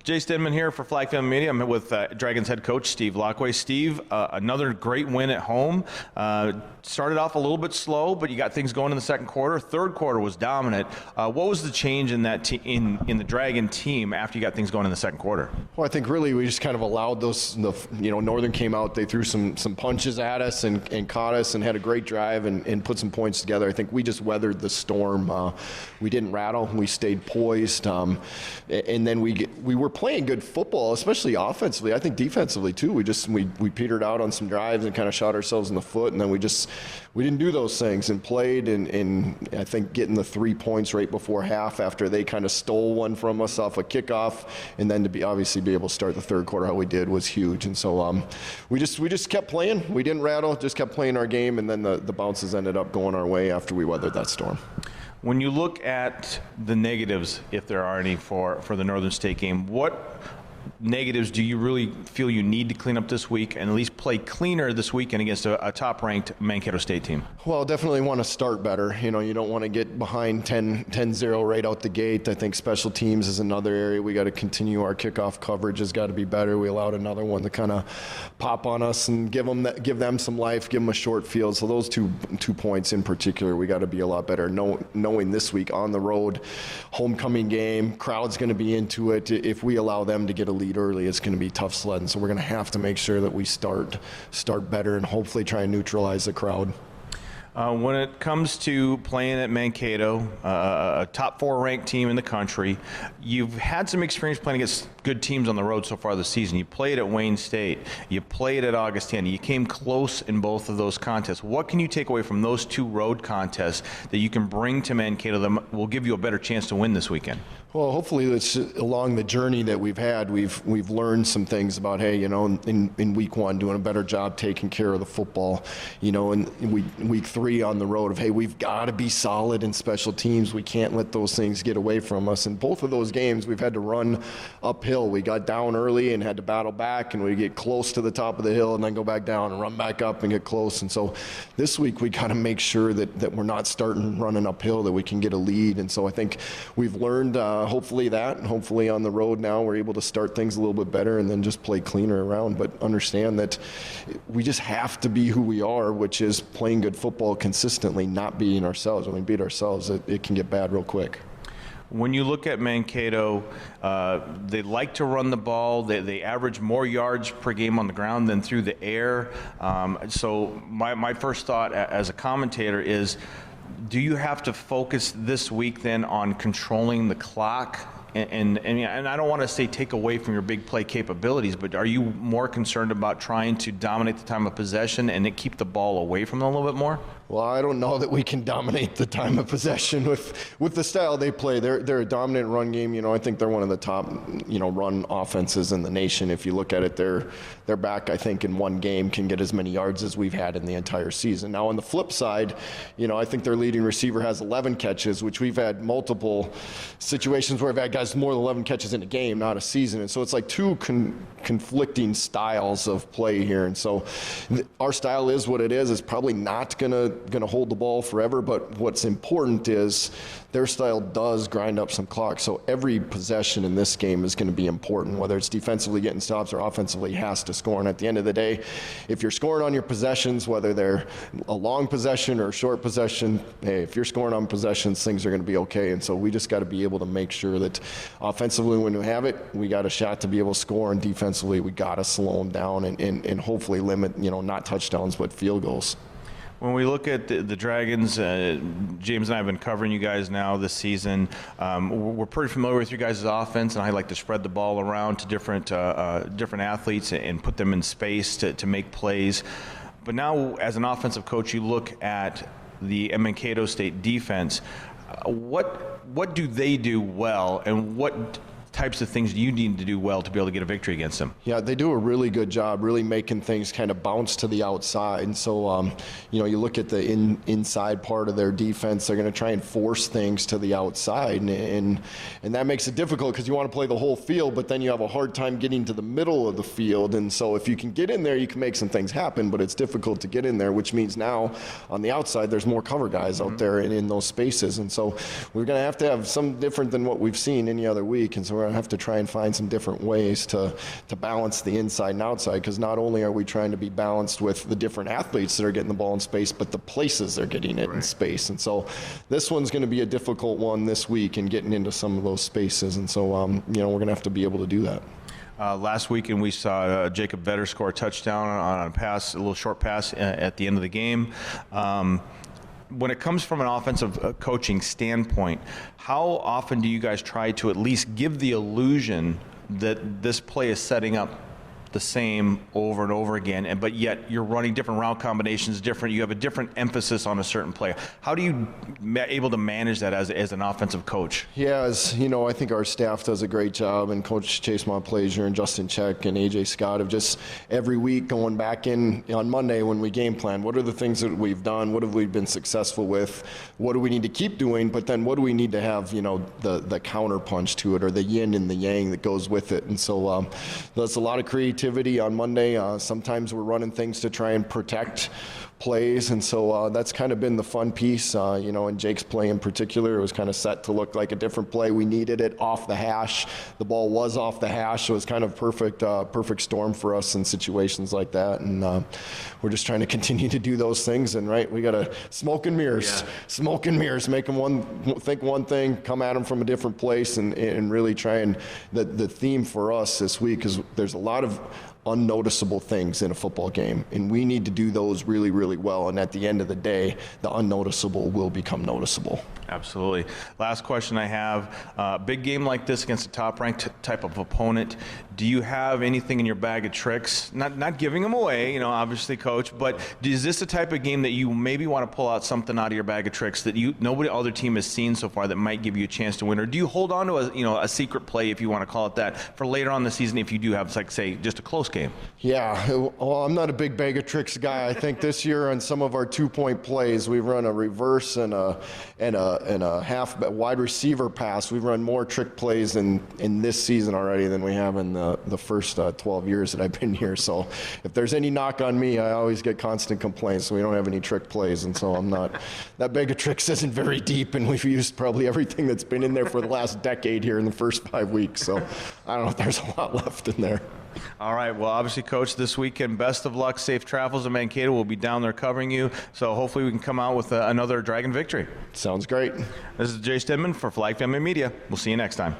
Jace Denman here for Flag Family Media. I'm with Dragons head coach Steve Laqua. Steve, another great win at home. Started off a little bit slow, but you got things going in the second quarter. Third quarter was dominant. What was the change in that in the Dragon team after you got things going in the second quarter? Well, I think really we just kind of allowed those. Northern came out. They threw some punches at us and caught us and had a great drive and put some points together. I think we just weathered the storm. We didn't rattle. We stayed poised, and then we were playing good football, especially offensively. I think defensively too. We petered out on some drives and kind of shot ourselves in the foot, and then we didn't do those things and played. And I think getting the 3 points right before half after they kind of stole one from us off a kickoff, and then to be able to start the third quarter how we did was huge. And so we just kept playing. We didn't rattle, just kept playing our game, and then the bounces ended up going our way after we weathered that storm. When you look at the negatives, if there are any, for the Northern State game, what negatives do you really feel you need to clean up this week and at least play cleaner this weekend against a top-ranked Mankato State team? Well, definitely want to start better. You don't want to get behind 10-0 right out the gate. I think special teams is another area we got to continue. Our kickoff coverage has got to be better. We allowed another one to kind of pop on us and give them some life, give them a short field. So those two points in particular, we got to be a lot better. Knowing this week on the road, homecoming game, crowd's going to be into it. If we allow them to get a lead early, it's going to be tough sledding. So we're going to have to make sure that we start better and hopefully try and neutralize the crowd. When it comes to playing at Mankato, a top 4 ranked team in the country, you've had some experience playing against good teams on the road so far this season. You played at Wayne State. You played at Augustana. You came close in both of those contests. What can you take away from those 2 road contests that you can bring to Mankato that will give you a better chance to win this weekend? Well, hopefully it's along the journey that we've had. We've learned some things about, in week 1, doing a better job taking care of the football. In week 3 on the road of, we've got to be solid in special teams. We can't let those things get away from us. And both of those games, we've had to run uphill. We got down early and had to battle back, and we get close to the top of the hill and then go back down and run back up and get close. And so this week we got to make sure that we're not starting running uphill, that we can get a lead. And so I think we've learned hopefully on the road now we're able to start things a little bit better and then just play cleaner around, but understand that we just have to be who we are, which is playing good football consistently, not beating ourselves. When we beat ourselves, it can get bad real quick. When you look at Mankato, they like to run the ball. They average more yards per game on the ground than through the air. So my first thought as a commentator is, do you have to focus this week then on controlling the clock? And I don't want to say take away from your big play capabilities, but are you more concerned about trying to dominate the time of possession and keep the ball away from them a little bit more? Well, I don't know that we can dominate the time of possession with the style they play. They're a dominant run game. I think they're one of the top, run offenses in the nation. If you look at it, they're back, I think, in one game can get as many yards as we've had in the entire season. Now, on the flip side, I think their leading receiver has 11 catches, which we've had multiple situations where we've had guys more than 11 catches in a game, not a season. And so it's like 2 conflicting styles of play here. And so our style is what it is. It's probably not going to hold the ball forever, but what's important is their style does grind up some clock. So every possession in this game is going to be important, whether it's defensively getting stops or offensively has to score. And at the end of the day, if you're scoring on your possessions, whether they're a long possession or a short possession, if you're scoring on possessions, things are going to be okay. And so we just got to be able to make sure that offensively, when we have it, we got a shot to be able to score, and defensively, we got to slow them down and hopefully limit, not touchdowns, but field goals. When we look at the Dragons, James and I have been covering you guys now this season. We're pretty familiar with you guys' offense, and I like to spread the ball around to different athletes and put them in space to make plays. But now, as an offensive coach, you look at the Mankato State defense. What do they do well, and what types of things do you need to do well to be able to get a victory against them? Yeah, they do a really good job really making things kind of bounce to the outside. And so, you look at the inside part of their defense, they're going to try and force things to the outside. And that makes it difficult because you want to play the whole field, but then you have a hard time getting to the middle of the field. And so if you can get in there, you can make some things happen, but it's difficult to get in there, which means now on the outside, there's more cover guys out there in those spaces. And so we're going to have some different than what we've seen any other week. And so we're going to have to try and find some different ways to balance the inside and outside, because not only are we trying to be balanced with the different athletes that are getting the ball in space, but the places they're getting it in space. And so this one's going to be a difficult one this week in getting into some of those spaces. And so, we're going to have to be able to do that. Last weekend, we saw Jacob Vetter score a touchdown on a pass, a little short pass at the end of the game. When it comes from an offensive coaching standpoint, how often do you guys try to at least give the illusion that this play is setting up the same over and over again, but yet you're running different route combinations, you have a different emphasis on a certain play? How do you able to manage that as an offensive coach? Yeah, as you know, I think our staff does a great job, and Coach Chase Montplaisir and Justin Check and AJ Scott have just every week going back in on Monday when we game plan. What are the things that we've done? What have we been successful with? What do we need to keep doing? But then what do we need to have, the counter punch to it, or the yin and the yang that goes with it? And so there's a lot of creativity on Monday. Sometimes we're running things to try and protect plays, and so that's kind of been the fun piece. In Jake's play in particular, it was kind of set to look like a different play. We needed it off the hash. The ball was off the hash, so it was kind of perfect storm for us in situations like that. And we're just trying to continue to do those things. And we got to smoke and mirrors, make them think one thing, come at them from a different place, and really try and the theme for us this week is there's a lot of unnoticeable things in a football game, and we need to do those really, really well. And at the end of the day, the unnoticeable will become noticeable. Absolutely. Last question I have, big game like this against a top-ranked type of opponent, do you have anything in your bag of tricks? Not giving them away, obviously, Coach, but is this the type of game that you maybe want to pull out something out of your bag of tricks that nobody other team has seen so far that might give you a chance to win? Or do you hold on to a secret play, if you want to call it that, for later on in the season if you do have, say, just a close game? Yeah, well, I'm not a big bag of tricks guy. I think this year on some of our 2-point plays, we've run a reverse and a half wide receiver pass. We've run more trick plays in this season already than we have in the first 12 years that I've been here. So if there's any knock on me, I always get constant complaints. So we don't have any trick plays, and so I'm not. That bag of tricks isn't very deep, and we've used probably everything that's been in there for the last decade here in the first 5 weeks. So I don't know if there's a lot left in there. All right. Well, obviously, Coach, this weekend, best of luck. Safe travels in Mankato. We'll be down there covering you. So hopefully we can come out with another Dragon victory. Sounds great. This is Jace Denman for Flag Family Media. We'll see you next time.